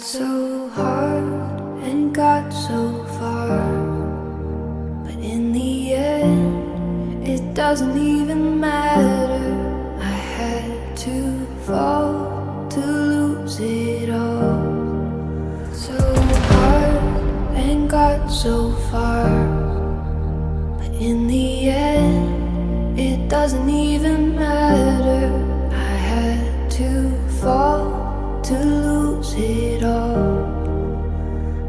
so hard and got so far, but in the end it doesn't even matter. I had to fall to lose it all. So hard and got so far, but in the end it doesn't even matter. I had to fall to lose it all,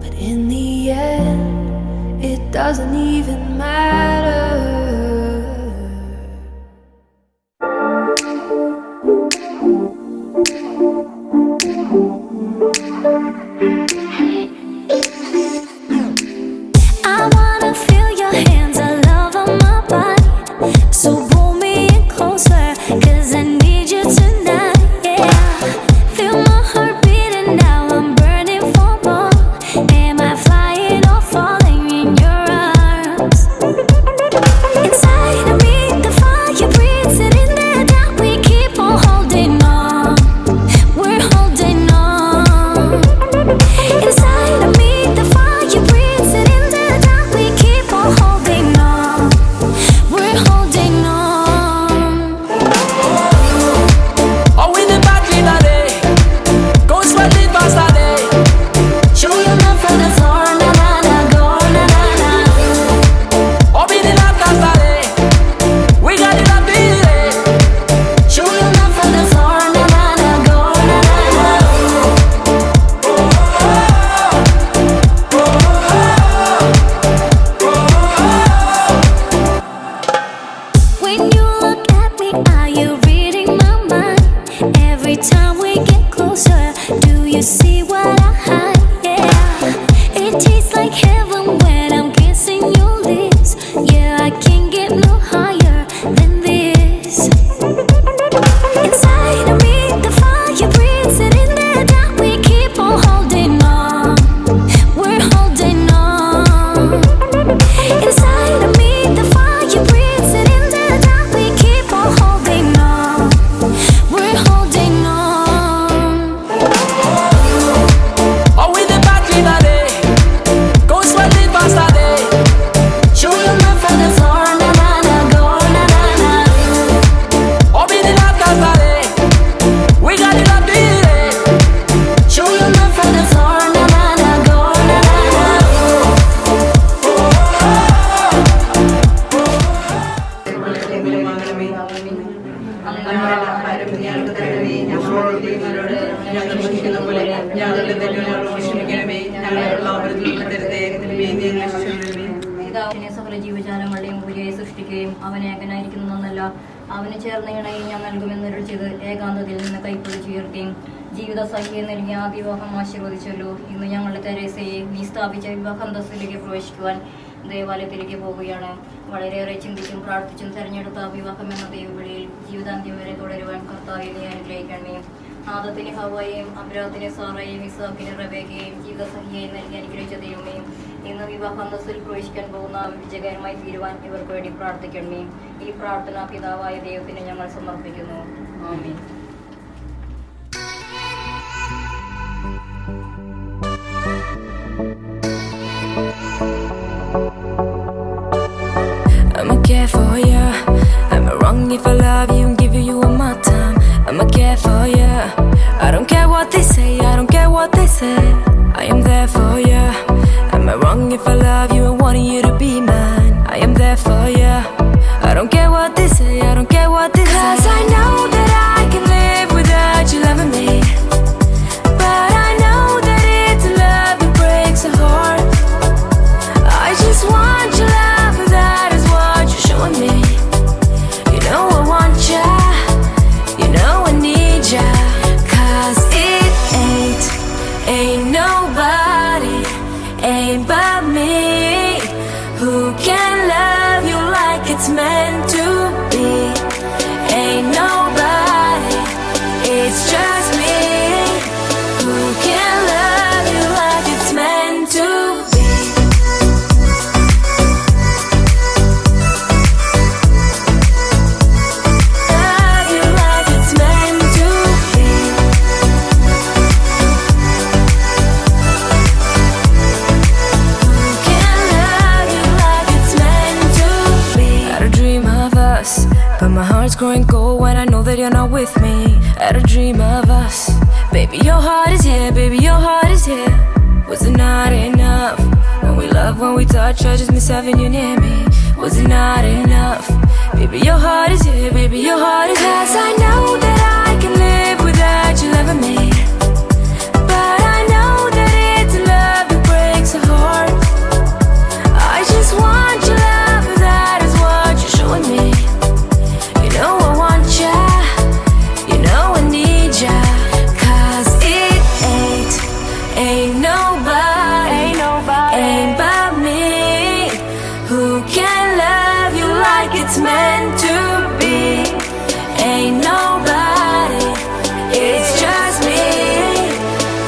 but in the end it doesn't even matter. I wanna feel your hands all over my body, so pull me in closer, 'cause I need you tonight, yeah. Feel my heart beating now, I'm burning for more. Am I flying or falling in your arms? Inside of me, the fire breathes, and in the dark we keep on holding on. We're holding on. Inside of me, the fire breathes, and in the dark we keep on holding on. We're holding on. Oh, we the party today. Go sweating fast today. Show your love for the floor, na na na, go na na na. Oh, we the love dance today. We got it up today. Show your love for the floor, na na na, go na na na. When you look at me, are you reading my mind? Every time we get closer, do you see what I hide? Yeah, it tastes like heaven when I'm kissing your lips. Yeah, I can't get no higher than this. Inside of me, the fire breathes, and in the dark we keep on holding on. We're holding on. Inside of me, the fire breathes, and in the dark we keep on holding on. We're holding on. Oh, we the party today. Go sweating fast today. Show your love for the floor, na na na, go na na na. Oh, we the love dance today. We got it up today. Show your love for the floor, na na na, go na na na. പിതാവിനെ സകല ജീവജാലങ്ങളുടെയും ഉപരിയായി സൃഷ്ടിക്കുകയും അവനെ ഏകനായിരിക്കുന്നതെന്നല്ല അവന് ചേർന്ന ഇണയെ ഞാൻ നൽകുമെന്നൊരു ചെയ്ത് ഏകാന്തതയിൽ നിന്ന് കൈപ്പിടിച്ചുയർത്തുകയും ജീവിത സഖ്യം നൽകിയ ആ വിവാഹം ആശീർവദിച്ചല്ലോ. ഇന്ന് ഞങ്ങളുടെ തെരേസയെ നീ സ്ഥാപിച്ച വിവാഹാന്തസ്സിലേക്ക് പ്രവേശിക്കുവാൻ ദേവാലയത്തിലേക്ക് പോവുകയാണ്. വളരെയേറെ ചിന്തിച്ചും പ്രാർത്ഥിച്ചും തെരഞ്ഞെടുത്ത ആ വിവാഹം എന്ന ദൈവവിളിയിൽ ജീവിതാന്ത്യം വരെ തുടരുവാൻ കർത്താവെ നീ അനുഗ്രഹിക്കണമേ. ആദത്തിന് ഹവ്വയെയും അബ്രാഹത്തിന് സാറയെയും ഇസ്ഹാക്കിന് റബേക്കയെയും ജീവിതസഖിയെയും നൽകി അനുഗ്രഹിച്ച ദൈവമേ, ഇന്ന് വിവാഹാന്തസ്സിൽ പ്രവേശിക്കാൻ പോകുന്ന വിജയകരമായി തീരുവാൻ ഇവർക്ക് വേണ്ടി പ്രാർത്ഥിക്കണമേ. ഈ പ്രാർത്ഥന പിതാവായ ദൈവത്തിന് ഞങ്ങൾ സമർപ്പിക്കുന്നു. ആമേൻ. I'ma care for ya. Am I wrong if I love you and give you all my time? I'ma care for ya. I don't care what they say, I don't care what they say. I am there for ya. Am I wrong if I love you and wanting you to be mine? I am there for ya. I don't care what they say, I don't care what they say. 'Cause I know that I can live without you loving me. But I know that it's love that breaks a heart. I just want your love, and that is what you're showing me. You know I want ya, you know I need ya. 'Cause it ain't nobody, ain't but me, who can love you like it's meant to be. Ain't nobody, it's just me, who can love you like it's meant to be. Love you like it's meant to be. us. But my heart's growing cold when I know that you're not with me. I had a dream of us. Baby, your heart is here, baby, your heart is here. Was it not enough? When we love, when we touch, I just miss having you near me. Was it not enough? Baby, your heart is here, baby, your heart is here. Yes, I know that I can live without you loving me. But I know that it's love that breaks the heart. I just want your love, that is what you're showing me. You know I want ya, you know I need ya. Cause it ain't nobody, ain't but me, who can love you like it's meant to be. Ain't nobody, it's just me,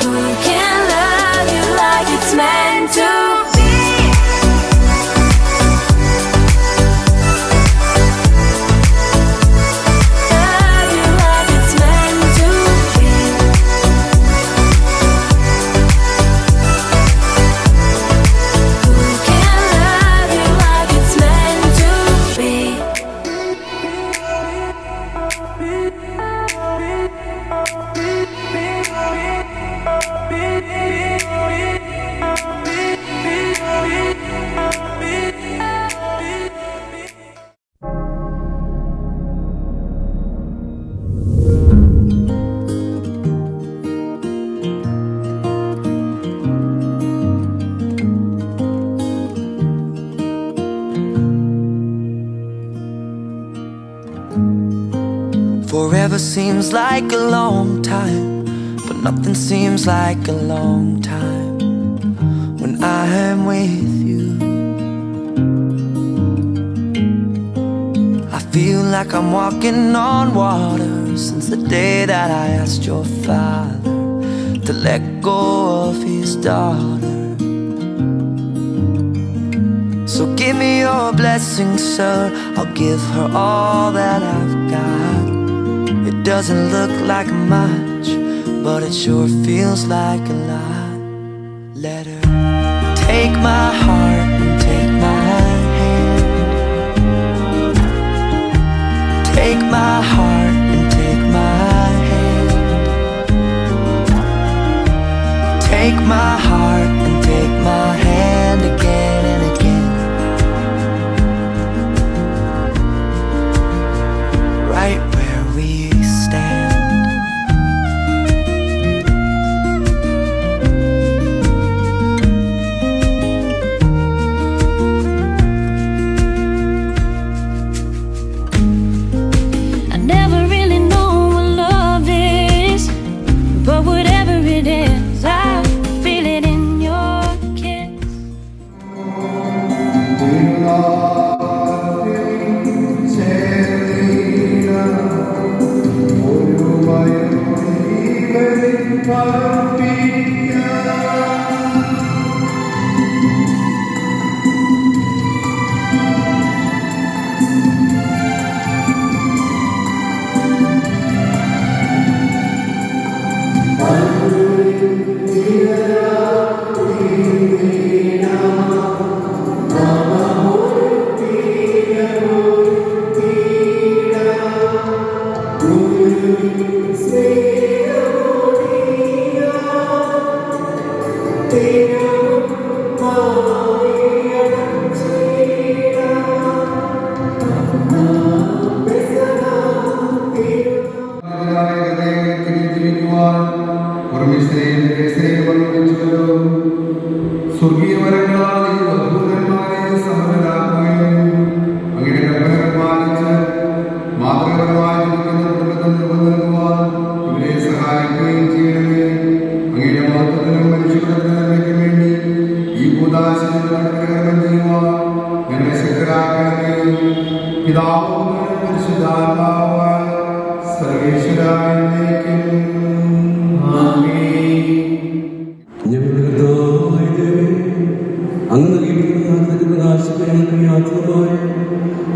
who can love you like it's meant to be. Love you like it's meant to be. Who can love you like it's meant to be. Forever seems like a long time, but nothing seems like a long time when I am with you. I feel like I'm walking on water since the day that I asked your father to let go of his daughter. So give me your blessing, sir, I'll give her all that I've got. It doesn't look like much, but it sure feels like a lot. Let her take my heart and take my hand. Take my heart and take my hand. Take my heart and take my hand again and again. Right where we stand. I never really know what love is, but whatever it is, I feel it in your kiss.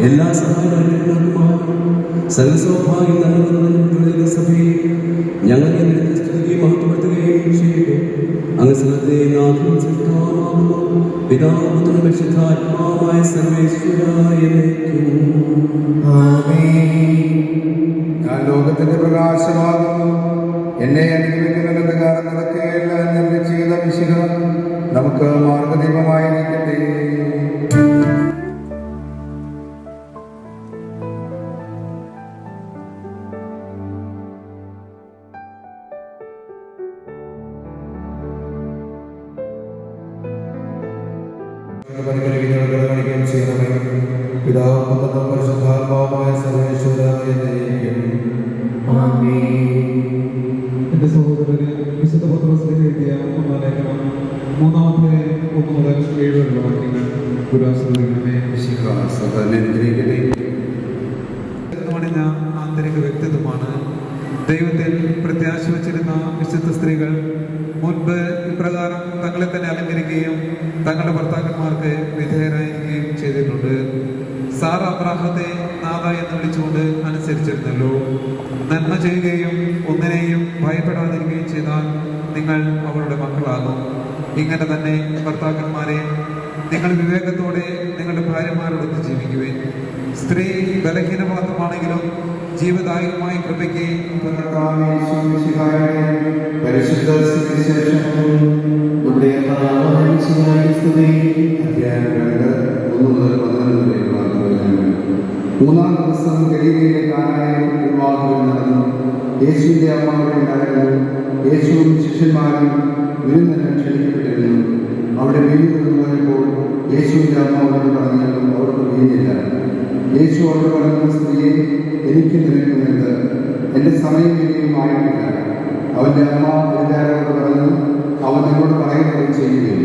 എല്ലാ സർവസൗഭാഗ്യ സഭയെ ഞങ്ങൾ സ്തുതിക്കുകയും മഹത്വപ്പെടുത്തുകയും ചെയ്യട്ടെ. അങ്ങ് സ്ഥലത്തെ നാഥൻ പിതാവും പുത്രനും പരിശുദ്ധാത്മാവുമായ സർവേശ്വരായ ഞാൻ ലോകത്തിന്റെ പ്രകാശമാകുന്നു. എന്നെ അനുഗ്രഹിക്കുന്നതിന്റെ കാരണം നടക്കുകയല്ല എന്നെ ചെയ്ത വിശുദ്ധ നമുക്ക് മാർഗദീപമായിരിക്കട്ടെ. പിതാവും പുത്രനും പരിശുദ്ധാത്മാവുമായ സർവേശ്വരായ എന്റെ സഹോദരന് വിശുദ്ധ പത്രോസിലേക്ക് എഴുതിയ ഒന്നാം ലേഖനം 3-1 മുതൽ 7 വരെയുള്ള വാക്യങ്ങൾ ഗുരുവാശ്രമിക്കണമേ. മണിഞ്ഞ ആന്തരിക വ്യക്തിത്വമാണ്. ദൈവത്തിൽ പ്രത്യാശ വച്ചിരുന്ന വിശുദ്ധ സ്ത്രീകൾ മുൻപ് ഇപ്രകാരം തങ്ങളെ തന്നെ അലങ്കരിക്കുകയും തങ്ങളുടെ ഭർത്താക്കന്മാർക്ക് വിധേയരായിരിക്കുകയും ചെയ്തിട്ടുണ്ട്. സാറ അബ്രാഹത്തെ നാഥ എന്ന് വിളിച്ചുകൊണ്ട് അനുസരിച്ചിരുന്നല്ലോ. നന്മ ചെയ്യുകയും ഒന്നിനെയും ഭയപ്പെടാതിരിക്കുകയും ചെയ്താൽ നിങ്ങൾ അവരുടെ മക്കളാകും. ഇങ്ങനെ തന്നെ ഭർത്താക്കന്മാരെ, നിങ്ങൾ വിവേകത്തോടെ നിങ്ങളുടെ ഭാര്യമാരോടൊത്ത് ജീവിക്കുവിൻ. സ്ത്രീ ബലഹീന മാത്രമാണെങ്കിലും ജീവദായകമായ കൃപയ്ക്ക് പരിശുദ്ധ മൂന്നാം ദിവസം ഗലീലയിലെ കാനായിൽ വിവാഹം നടന്നു. യേശുവിന്റെ അമ്മ അവിടെ ഉണ്ടായിരുന്നു. യേശുവും ശിഷ്യന്മാരും വിരുന്നിന് ക്ഷണിക്കപ്പെട്ടിരുന്നു. അവിടെ വീഞ്ഞു പോയപ്പോൾ യേശുവിന്റെ അമ്മ അവരോട് പറഞ്ഞാലും അവർക്ക് വീഞ്ഞില്ല. യേശു അവരോട് പറഞ്ഞു, സ്ത്രീയെ, എനിക്ക് നിനക്കുമെന്ത്? എൻ്റെ സമയം ഇനിയും ആയിട്ടില്ല. അവൻ്റെ അമ്മ എഴുതാരോട് പറഞ്ഞു, അവൻ എന്നോട് പറയുന്നത് ചെയ്യുകയും.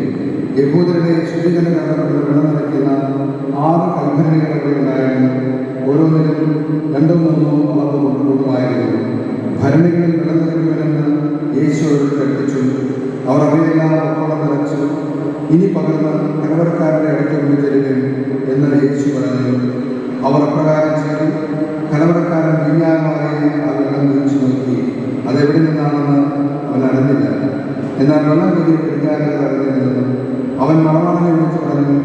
യഹൂദരുടെ ശുദ്ധീകരണ കടകളിൽ വെള്ളം നിറയ്ക്കുന്ന 6 കൽഭരണികൾ ഉണ്ടായിരുന്നു. ഓരോന്നിലും 2-3 അളവ് കൊണ്ടുപോകുമായിരുന്നു. ഭരണികളിൽ വെള്ളം നിറയ്ക്കുമെന്ന് യേശു അവരോട് കൽപ്പിച്ചു. അവർ അവയെല്ലാം ഒപ്പോളം നിറച്ചു. ഇനി പകർന്ന് കലവറക്കാരുടെ അടുത്ത് കൊണ്ടുതരുകയും എന്ന് യേശു പറഞ്ഞു. അവർ അപ്രകാരം ചെയ്തു. കലവറക്കാരൻ വിജ്ഞാനമായി ആ വെള്ളം കുഴിച്ചു നോക്കി. അതെവിടെ നിന്നാണെന്ന് അവൻ അറിഞ്ഞില്ല. എന്നാൽ വെള്ളം കുഴിയെ പിടിക്കാതെ അറിഞ്ഞിരുന്നു. അവൻ മണവാളനെ വിളിച്ചു പറഞ്ഞു,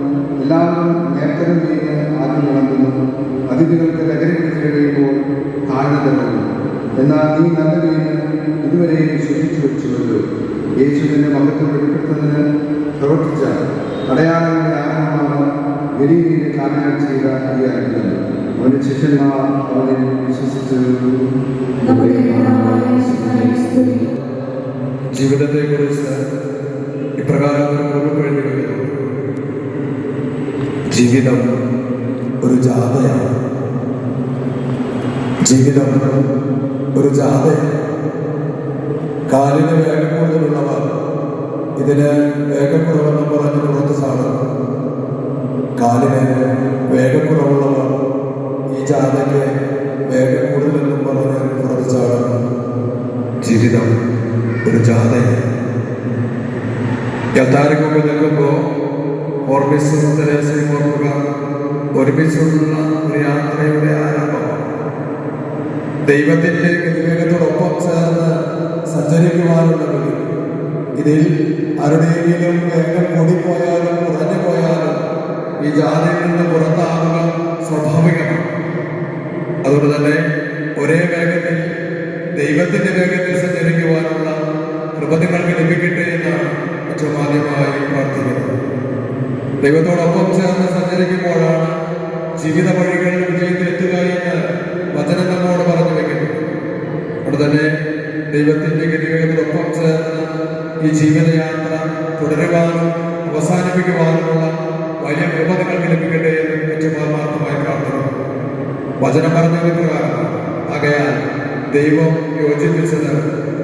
എല്ലാവരും നേരത്തെ വീഞ്ഞ് ആദ്യം വിളമ്പുന്നു. അതിഥികൾക്ക് ലഹരി പിടിച്ചു കഴിയുമ്പോൾ താഴ്ന്നു തരുന്നു. എന്നാൽ നീ നല്ല വീഞ്ഞ് ഇതുവരെയും ശുദ്ധിച്ചു വെച്ചുവല്ലോ. യേശുവിന്റെ മഹത്വം വെളിപ്പെടുത്തുന്നതിന് പ്രവർത്തിച്ച അടയാളങ്ങളുടെ ആരംഭമാണ് ഗലീലയിലെ കാനായിൽ ചെയ്ത ഈ അത്ഭുതം. അവന്റെ ശിഷ്യന്മാർ അവനെ വിശ്വസിച്ചു. ജീവിതത്തെക്കുറിച്ച് ഇപ്രകാരം ഒരു കുറിപ്പെഴുതുകയാണ്: ജീവിതം ഒരു ജാഥയാണ്. ജീവിതം ഒരു ജാഥയാണ്. കാലിന് വേഗം കൂടുതലുള്ളവർ ഇതിന് വേഗക്കുറവെന്ന് പറഞ്ഞ് പുറത്ത് ചാടും. കാലിന് വേഗക്കുറവുള്ളവർ ഈ ജാഥയ്ക്ക് വേഗം കൂടുതലെന്നും പറഞ്ഞ് പുറത്ത് ചാടും. ജീവിതം ഒരു ജാഥയാണ്. യഥാർത്ഥ മുമ്പിൽ നിൽക്കുമ്പോൾ ഓർമ്മിസും തെരേസയും ഓർക്കുക ഒരുമിച്ചുള്ള ഒരു യാത്രയുടെ ആരംഭമാണ്. ദൈവത്തിൻ്റെ വിവേകത്തോടൊപ്പം ചേർന്ന് സഞ്ചരിക്കുവാനുള്ള വിധി. ഇതിൽ ആരുടെയെങ്കിലും വേഗം കൂടിപ്പോയാലും കുറഞ്ഞു പോയാലും ഈ ജാഥയിൽ നിന്ന് പുറത്താകുക സ്വാഭാവികമാണ്. അതുകൊണ്ട് തന്നെ ഒരേ വേഗത്തിൽ ദൈവത്തിൻ്റെ വേഗത്തിൽ സഞ്ചരിക്കുവാനുള്ള കൃപ നിങ്ങൾക്ക് ലഭിക്കട്ടെ എന്നാണ് ഏറ്റവും ആദ്യമായി പ്രാർത്ഥിക്കുന്നത്. ദൈവത്തോടൊപ്പം ചേർന്ന് സഞ്ചരിക്കുമ്പോഴാണ് ജീവിത വഴികൾ വിജയത്തിലെത്തുക എന്ന് വചനം നമ്മോട് പറഞ്ഞു വയ്ക്കുന്നു. അതുകൊണ്ട് തന്നെ ദൈവത്തിൻ്റെ ഗതിവേഗത്തോടൊപ്പം ചേർന്ന് ഈ ജീവിതയാത്ര തുടരുവാനും അവസാനിപ്പിക്കുവാനുമുള്ള വലിയ കൃപ നിങ്ങൾക്ക് ലഭിക്കട്ടെ എന്ന് ഏറ്റവും ആത്മാർത്ഥമായി പ്രാർത്ഥിക്കുന്നു. വചനം പറഞ്ഞതിന് പ്രകാരം ആകയാൽ ദൈവം യോജിപ്പിച്ചത്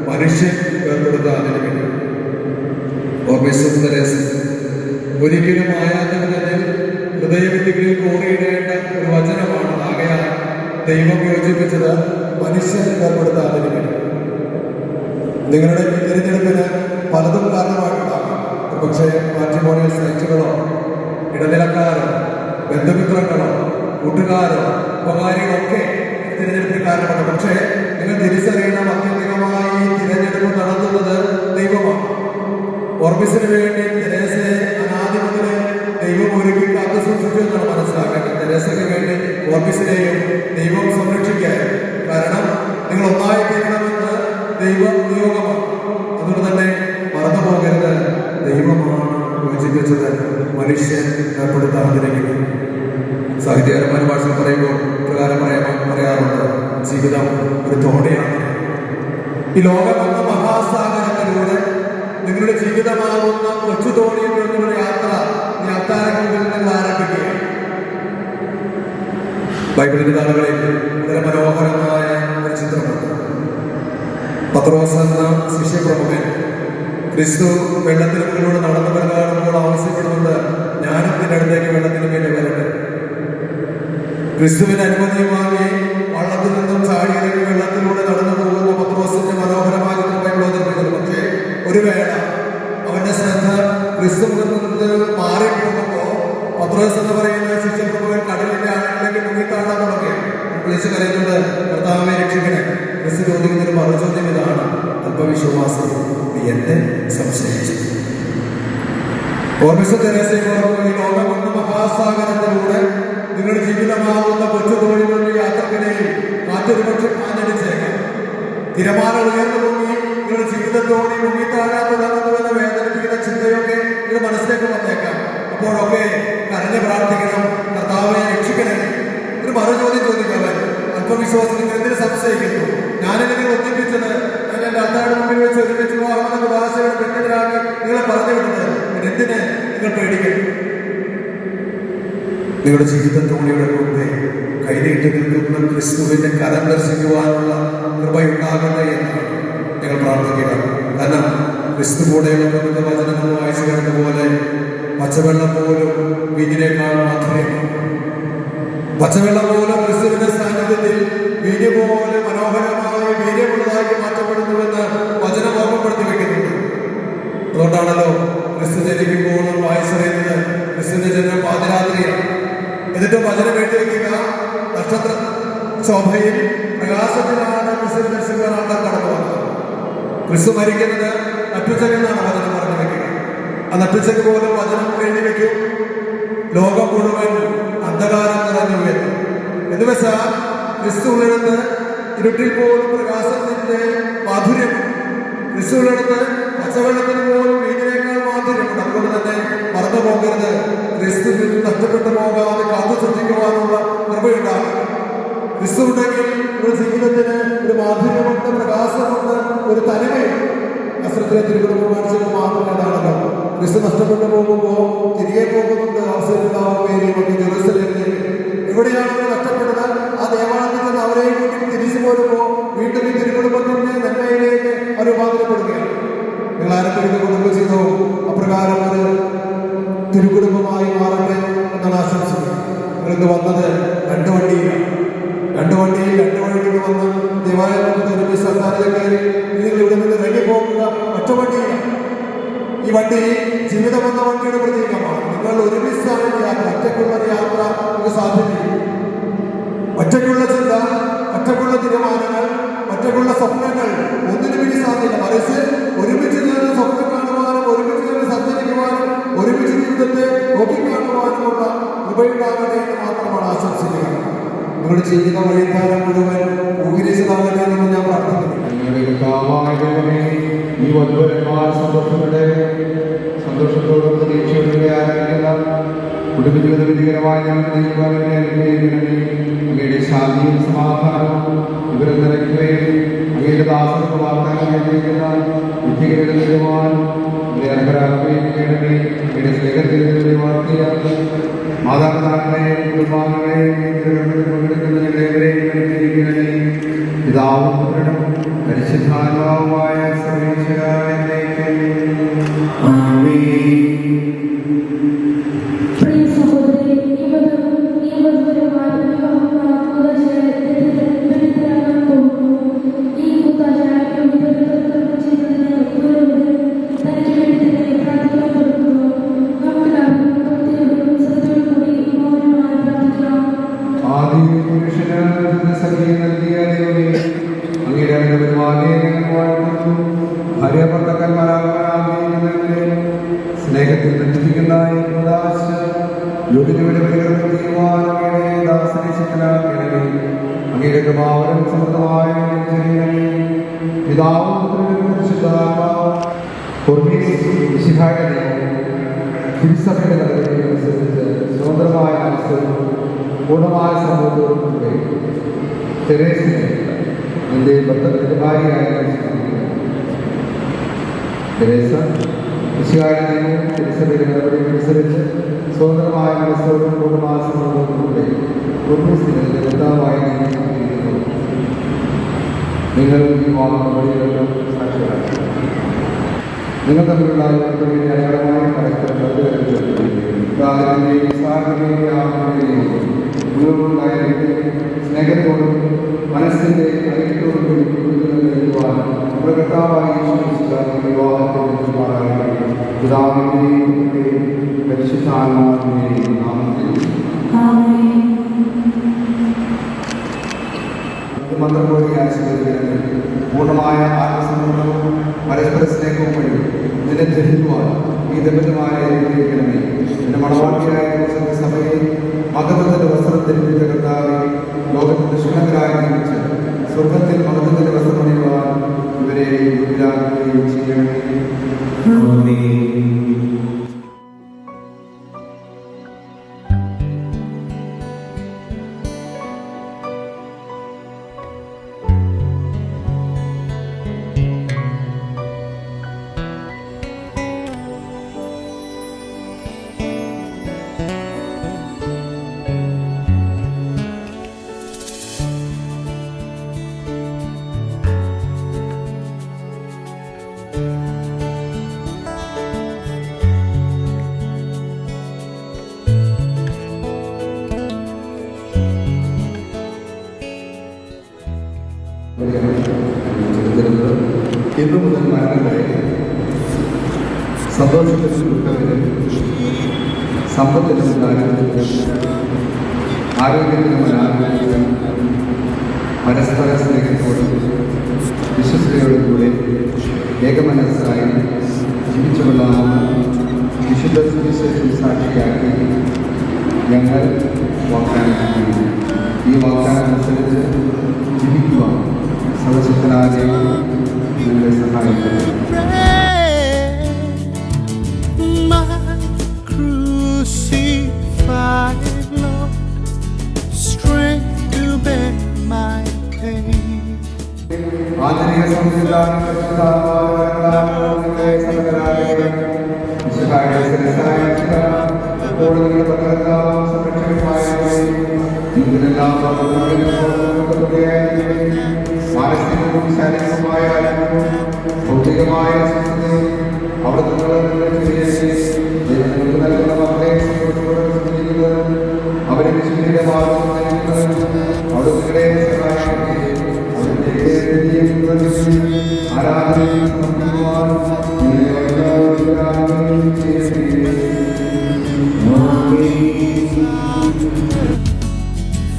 മനുഷ്യൻ ഏർപ്പെടുത്താതിരിക്കുന്നു. ഒരിക്കലും ആയാതങ്ങളിൽ ഹൃദയവിധികളിൽ കോറിയിടേണ്ട ഒരു വചനമാണ്. ആകയാൽ ദൈവം യോജിപ്പിച്ചത് മനുഷ്യൻ ഏർപ്പെടുത്താതിരിക്കുന്നു. നിങ്ങളുടെ തിരഞ്ഞെടുപ്പിന് പലതും കാരണമായിട്ടുണ്ടാകും. പക്ഷേ മാട്രിമോണിയൽ സൈറ്റുകളോ ഇടനിലക്കാരോ ബന്ധുമിത്രങ്ങളോ കൂട്ടുകാരോ ഉപകാരികളൊക്കെ തിരഞ്ഞെടുപ്പിന് കാരണമാണ്. പക്ഷേ നിങ്ങൾ തിരിച്ചറിയണം, അത്യന്തികമായി തിരഞ്ഞെടുപ്പ് നടത്തുന്നത് ദൈവമാണ്. ഓർബിസിന് വേണ്ടി തെരേസയെ അനാദി മുതലേ ഓഫീസിനെയും ദൈവം സംരക്ഷിക്കാൻ. കാരണം നിങ്ങൾ ഒന്നായി തീരണമെന്ന് ദൈവ നിയോഗമാണ്. അതുകൊണ്ട് തന്നെ മറന്നു പോകരുത്, ദൈവമാണ് യോജിപ്പിച്ചത്, മനുഷ്യൻ ഏർപ്പെടുത്താതിരിക്കുന്നത്. സാഹിത്യകാരന്മാർ ഭാഷ പറയുമ്പോൾ പ്രകാരം പറയാറുണ്ട്, ജീവിതം ഒരു തോണിയാണ്. ഈ ലോകം എന്ന മഹാസാഗരത്തിലൂടെ നിങ്ങളുടെ ജീവിതമാകുന്ന കൊച്ചു തോണിയിൽ നിന്നുള്ള യാത്ര ഈ അത്താഴങ്ങളിൽ നിങ്ങൾ ആരംഭിക്കുക. ബൈബിളിന്റെ താളുകളിൽ വളരെ മനോഹരമായ ഒരു ചിത്രമുണ്ട്. പത്രോസ് എന്ന ശിഷ്യപ്രമുഖൻ ക്രിസ്തു വെള്ളത്തിന് മുകളിലൂടെ നടന്നു വരാറുമ്പോൾ ആവശ്യപ്പെടുന്നുണ്ട്, ഞാനും നിന്റെ അടുത്തേക്ക് വെള്ളത്തിന് മേലെ വരട്ടെ. ക്രിസ്തുവിന് അനുമതി വാങ്ങി വള്ളത്തിൽ നിന്നും ചാടിയിറങ്ങി വെള്ളത്തിലൂടെ നടന്നു പോകുന്ന പത്രോസിന്റെ മനോഹരമായ ചിത്രം അവതരിപ്പിക്കുന്നു. പക്ഷേ ഒരു വേള അവന്റെ ശ്രദ്ധ ക്രിസ്തുവിൽ നിന്ന് മാറിപ്പോകുമ്പോൾ പത്രോസ് എന്ന് പറയുന്ന ശിഷ്യപ്രമുഖൻ കടലിന്റെ ആഴങ്ങളിലേക്ക് മുങ്ങിത്താഴാൻ തുടങ്ങി. വിളിച്ചു കരയുന്നത്, കർത്താവെ രക്ഷിക്കണേ. ക്രിസ്തു ചോദിക്കുന്നൊരു മറുചോദ്യം ഇതാണ്, അല്പവിശ്വാസി, നീ എന്നെ സംശയിച്ചു. ഓർമ്മിച്ച തെരേസയോട് ഈ ലോകം എന്ന മഹാസാഗരത്തിലൂടെ നിങ്ങളുടെ ജീവിതമാകുന്ന കൊച്ചു തൊഴിലുള്ള യാത്രക്കിടയിൽ കാറ്റൊരുപക്ഷം ആഞ്ഞടിച്ചേക്കാം. തിരമാല ഉയർന്നു പൊങ്ങി നിങ്ങളുടെ ജീവിതത്തോടെ മുങ്ങിത്താഴാൻ തുടങ്ങുന്നുവെന്ന് വേദനിപ്പിക്കുന്ന ചിന്തയൊക്കെ നിങ്ങളുടെ മനസ്സിലേക്ക് വന്നേക്കാം. അപ്പോഴൊക്കെ കരഞ്ഞ് പ്രാർത്ഥിക്കണം, കർത്താവെ രക്ഷിക്കണേ. ഒരു മറുചോദ്യം ചോദിക്കവൻ, അല്പവിശ്വാസം നിങ്ങൾ എന്തിനു സംശയിക്കുന്നു? ഞാനെങ്ങനെ ഒന്നിപ്പിച്ചത്? ഞാൻ എന്റെ അത്താഴ മുമ്പിൽ വെച്ച് ഒരുമിച്ച് വാഹന ഭാഷയുടെ പെണ്ണിനാണ് നിങ്ങളെ പറഞ്ഞു വിടുന്നത്. എന്തിന് നിങ്ങൾ പേടിക്കണം? നിങ്ങളുടെ ജീവിതത്തോടെയുടെ മുമ്പേ കൈനീട്ടി നിൽക്കുന്ന ക്രിസ്തുവിന്റെ കരം ദർശിക്കുവാനുള്ള കൃപയുണ്ടാകട്ടെ എന്ന് ഞങ്ങൾ പ്രാർത്ഥിക്കുക. കാരണം ക്രിസ്തു കൂടെയുള്ള വചനങ്ങൾ വായിച്ചു കിടന്ന പോലെ പച്ചവെള്ളം പോലും വീഞ്ഞിനേക്കാൾ മാധുര്യമാണ്. പച്ചവെള്ളം പോലും ക്രിസ്തുവിന്റെ സാന്നിധ്യത്തിൽ വീഞ്ഞ് പോലെ മനോഹരമായ വീര്യമുള്ളതാക്കി മാറ്റപ്പെടുന്നുവെന്ന് വചനം ഓർമ്മപ്പെടുത്തി വെക്കുന്നുണ്ട്. അതുകൊണ്ടാണല്ലോ ക്രിസ്തു ജനിക്കുമ്പോൾ വായിച്ചറിയുന്നത് ക്രിസ്തുവിന്റെ ജനനം പാതിരാത്രിയാണ്. എന്നിട്ട് വചനം എഴുതി വയ്ക്കുക, നക്ഷത്ര ശോഭയിൽ പ്രകാശത്തിലാണ് ക്രിസ്തു ദർശിക്കാൻ ആൾക്കാർ കടന്നു വന്നത്. ക്രിസ്തു മരിക്കുന്നത് നട്ടുച്ചക്കെന്നാണ് വചനം പറഞ്ഞു വെക്കുക. ആ നട്ടുച്ചക്ക് പോലും വചനം എഴുതി വെക്കും, ലോകം മുഴുവൻ അന്ധകാരം നിറഞ്ഞു വരുന്നു എന്ന് വെച്ചാൽ ക്രിസ്തു ഉള്ളിടത്ത് ഇരുട്ടിൽ പോലും പ്രകാശത്തിന്റെ മാധുര്യമുണ്ട്. ക്രിസ്തു ഉള്ളിടത്ത് പച്ചവെള്ളത്തിന് പോലും വീഞ്ഞിനേക്കാൾ മാധുര്യമുണ്ട്. അതുകൊണ്ട് തന്നെ മറന്നു പോകരുത്, ക്രിസ്തുവിൽ നഷ്ടപ്പെട്ടു പോകാതെ കാത്തു സൂക്ഷിക്കുവാനുള്ള കൃപയുണ്ടാകും. ക്രിസ്തു ഉണ്ടെങ്കിൽ ഒരു ജീവിതത്തിന് ഒരു മാധുര്യമുണ്ട്, പ്രകാശമുണ്ട്, ഒരു തനിമയുണ്ട്. അസ്ത്രത്തിലെ തിരുകുടുംബം കാണിച്ചത് മാത്രമേതാണല്ലോ. ക്രിസ്തു നഷ്ടപ്പെട്ടു പോകുമ്പോൾ തിരികെ പോകുന്നുണ്ട് അവസരത്തിലേക്ക് ജെറുസലേമിലേക്ക്. എവിടെയാണ് നഷ്ടപ്പെടുന്നത്? ആ ദേവാലയത്തിൽ നിന്ന് അവരെയും കൂട്ടി തിരിച്ചു പോരുമ്പോൾ വീണ്ടും ഈ തിരുകുടുംബത്തിന്റെ നന്മയിലേക്ക് അവർ രൂപാന്തരപ്പെടുകയാണ്. നിങ്ങൾ ആരെങ്കിലും കുടുംബം ചെയ്തോ അപ്രകാരം ഒരു തിരുകുടുംബമായി മാറട്ടെ എന്നാണ് ആശംസിക്കുക. നിങ്ങൾക്ക് വന്നത് രണ്ട് വണ്ടിയിൽ രണ്ട് വഴികൾ വന്ന് ദേവാലയത്തിൽ സർക്കാരിൽ കയറി നിങ്ങൾ ഇവിടെ നിന്ന് ഇറങ്ങി പോകുക ഒറ്റ വണ്ടിയിലാണ്. ഈ വണ്ടി ജീവിതമെന്ന വണ്ടിയുടെ പ്രതീകമാണ്. നിങ്ങൾ ഒരുമിച്ചാണ് യാത്ര, ഒറ്റയ്ക്കുള്ള യാത്ര നമുക്ക് സാധ്യതയില്ല. ഒറ്റയ്ക്കുള്ള ചിന്ത, ഒറ്റയ്ക്കുള്ള തീരുമാനങ്ങൾ, ഒറ്റയ്ക്കുള്ള സ്വപ്നങ്ങൾ ഒന്നിനു വേണ്ടി സാധ്യത. മറിച്ച് ഒരുമിച്ച് നിന്ന് സ്വപ്നം കാണുവാനും ഒരുമിച്ച് നിന്ന് സഞ്ചരിക്കുവാനും ഒരുമിച്ച് ജീവിതത്തെ നോക്കിക്കാണുവാനുമുള്ള കൃപയുണ്ടാകട്ടെ എന്ന് മാത്രമാണ് ആശംസിക്കുക. നിങ്ങളുടെ ജീവിത വഴിത്താരം മുഴുവൻ ഉപകരിച്ചതാകട്ടെ എന്ന് ഞാൻ പ്രാർത്ഥിക്കുന്നു. ഈ വധുവരന്മാർ സന്തോഷത്തോടും പ്രതീക്ഷയോടെ ആരംഭിക്കുന്ന കുടുംബജീവിത വിധികരമായി ഞങ്ങൾക്ക് അങ്ങയുടെ ശാന്തിയും സമാധാനവും ഇവരെ നിറയ്ക്കുകയും അങ്ങയുടെ ദാസർക്ക് വാഗ്ദാനം ചെയ്തിരിക്കുന്ന വിധികളുടെ തീരുമാനം ഇവരെ അർഹരാക്കുകയും ചെയ്യണമേ. അങ്ങയുടെ സ്നേഹത്തിൽ വാർത്തയാക്കി മാതാപിതാക്കളെയും കുടുംബാംഗങ്ങളെയും പങ്കെടുക്കുന്ന ഞങ്ങളെവരെയും അനുഗ്രഹിക്കണമേ. പിതാവും പുത്രനും പരിശുദ്ധാത്മാവുമായ സർവ്വേശ്വരായ സ്നേഹത്തിൽ ബന്ധിപ്പിക്കുന്ന യോഗ്യതയുടെ പ്രകൃതി ദാസനെ ശക്തനാക്കണമേ. അങ്ങയുടെ കൃപാവരം സമൃദ്ധമായ പിതാവും പുത്രനും പരിശുദ്ധാത്മാവും തിരുസഭയുടെ നടപടികളനുസരിച്ച് സ്വതന്ത്രമായ മനസ്സും പൂർണ്ണമായ സമൂഹത്തോടും കൂടെ തെരേസിനെ എൻ്റെ ഭാര്യയായി തെരേസ വിശുകാരുടെ തിരുസഭയുടെ നടപടികളനുസരിച്ച് സ്വതന്ത്രമായ മനസ്സോടും പൂർണ്ണമായ സമൂഹത്തോടും കൂടെ കുർബീസിനെ ബന്ധാവായി നിങ്ങൾ ഈ വാഹന വഴികളിലും സാക്ഷികളാണ്. നിങ്ങൾ തമ്മിലുള്ള അടയാളമായി പരസ്പരം സ്നേഹത്തോടും മനസ്സിന്റെ ഐക്യത്തോടും എഴുതുവാൻ പ്രകൃതാവായി വിവാഹത്തിൽ പിതാവിന്റെയും പരിശുദ്ധാത്മാവിന്റെയും നാമത്തിൽ മന്ത്രബോധി ആശീർവദിക്കുന്നത് പൂർണ്ണമായ ആത്മസമർപ്പണവും പരസ്പര സ്നേഹവും വഴി നിന്നെ ധരിക്കുവാൻ ഈ ദമ്പതിമാരെ അനുഗ്രഹിക്കണമേ. എന്റെ മണവാട്ടിയായ സഭയിൽ മഹത്വത്തിന്റെ വസ്ത്രം ധരിപ്പിച്ച കർത്താവെ, ലോകത്തിന്റെ ശുഭകരായി നിയമിച്ച് സ്വർഗത്തിൽ മഹത്വത്തിന്റെ വസ്ത്രം അണിയുവാൻ ഇവരെ യോഗ്യരാക്കുകയും ചെയ്യണമേ. ഇന്നു മുതൽ മരണം വരെ സന്തോഷത്തിനും ദുഃഖത്തിനും സമ്പത്തിനും ദാരിദ്ര്യത്തിനും ആരോഗ്യത്തിനും അനാരോഗ്യത്തിനും പരസ്പര സ്നേഹത്തോടും വിശ്വസ്തയോടും കൂടെ ഏകമനസ്സായി ജീവിച്ചുള്ള വിശുദ്ധ സുവിശേഷം സാക്ഷിയാക്കി ഞങ്ങൾ വാഗ്ദാനം ചെയ്യുന്നു. ഈ വാഗ്ദാനം അനുസരിച്ച് ജീവിക്കുവാൻ സർവശക്തനായ ഞങ്ങളെ സഹായിക്കുന്നു. ആന്തരിക മാനസികവും ശാരീരികമായ ഭൗതികമായ അവിടെ നിങ്ങൾക്ക് നൽകുന്ന മക്കളെ സന്തോഷത്തോടെ അവരെ വിശുദ്ധിയുടെ മാർഗം അവിടെ നിങ്ങളെ സഹായിക്കുകയും ആരാധനയും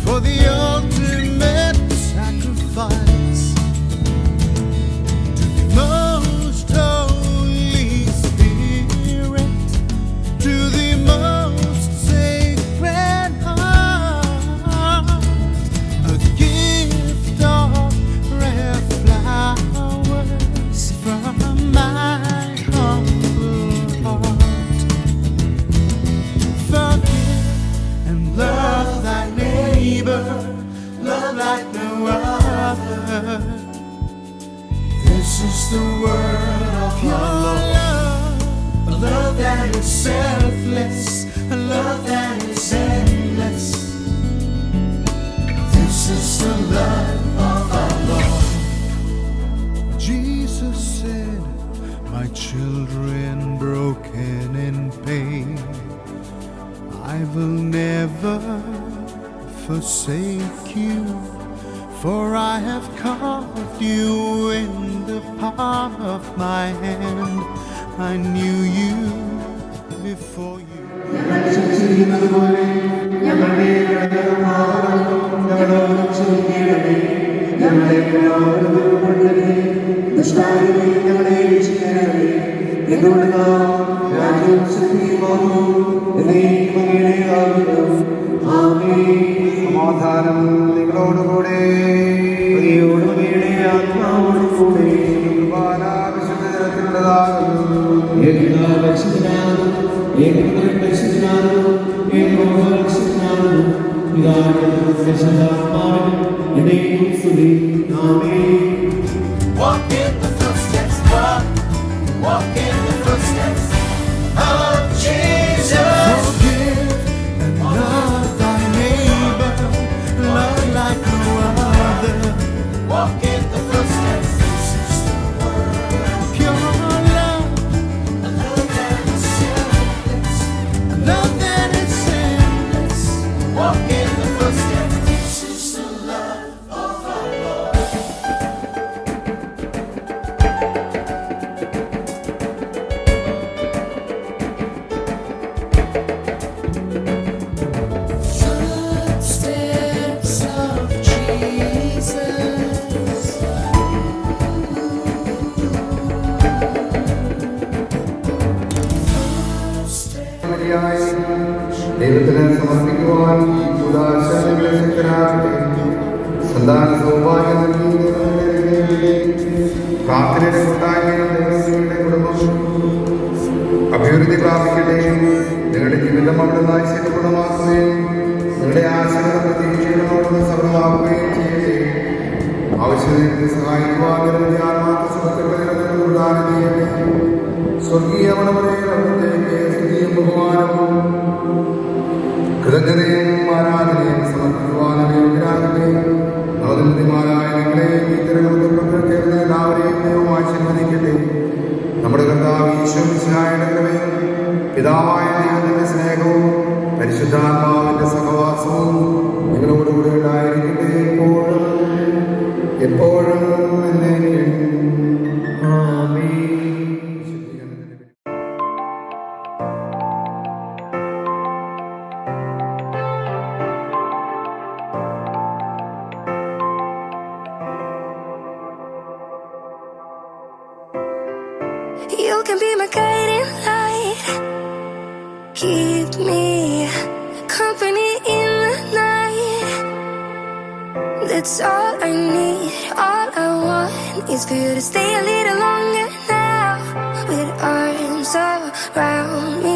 for the ultimate sacrifice to the most holy spirit, to the most sacred heart, a gift of rare flowers from my humble heart. Forgive and love thy neighbor, love like no other. This is the word of your love, a love that is selfless, a love that is endless. This is the love of our Lord. Jesus said, my children broken in pain, I will never forsake you, for I have carved you in the palm of my hand. I knew you before you. സമാധാനം സമാധാനം നിങ്ങളോടുകൂടെ. ആത്മാവോടുകൂടെ കുർബാന വിശുദ്ധ ജനത്തിനുള്ളതാകുന്നു. Walk in the footsteps, walk in the footsteps of Jesus. Forgive and love thy neighbor, love like no other. Walk in the footsteps, this is the word. Pure love, a love that is selfless, a love that is endless. Walk in the footsteps, this is the love of our Lord. Footsteps of Jesus. മരിയായി ദൈവത്തിന് സമർപ്പിക്കുവാൻ ഈ കൂദാശ നിങ്ങളെ ശക്തരാകട്ടെ. സന്താന സൗഭാഗ്യം നൽകി പ്രാർത്ഥനയുടെ കൂട്ടായ്മയും ദൈവങ്ങളുടെ കുടുംബം അഭിവൃദ്ധി പ്രാപിക്കട്ടെ. നിങ്ങളുടെ ജീവിതം അവിടുന്ന് ഐശ്വര്യപൂർണ്ണമാക്കുകയും നിങ്ങളുടെ ആശയുടെ പ്രതീക്ഷകളും അവിടുന്ന് സഫലമാക്കുകയും ചെയ്യട്ടെ. ആവശ്യത്തിന് സഹായിക്കുവാൻ നിരവധി ആത്മാർത്ഥ സുഹൃത്തുക്കളെ പ്രദാനം ചെയ്യട്ടെ. സ്വർഗീയ മണവരയിൽ അവിടുത്തേക്ക് സ്തുതിയും ബഹുമാനവും കൃതജ്ഞതയും ആരാധനയും സമർപ്പിക്കുവാൻ യോഗ്യരാകട്ടെ. നവദമ്പതിമാരായ നിങ്ങളെ ഈ തിരുവനന്തപുരത്തിൽ ചേർന്ന എല്ലാവരെയും ദൈവം ആശീർവദിക്കട്ടെ. നമ്മുടെ കർത്താവ് ഈശോ മിശിഹായുടെ കൃപയും പിതാവായ ദൈവത്തിന്റെ സ്നേഹവും പരിശുദ്ധാത്മാവിന്റെ സഹവാസവും നിങ്ങളോടുകൂടി ഉണ്ടായിരിക്കട്ടെ, എപ്പോഴും എന്നേക്കും. ആമേൻ. You can be my guiding light, keep me company in the night. That's all I need, all I want is for you to stay a little longer now, with arms around me.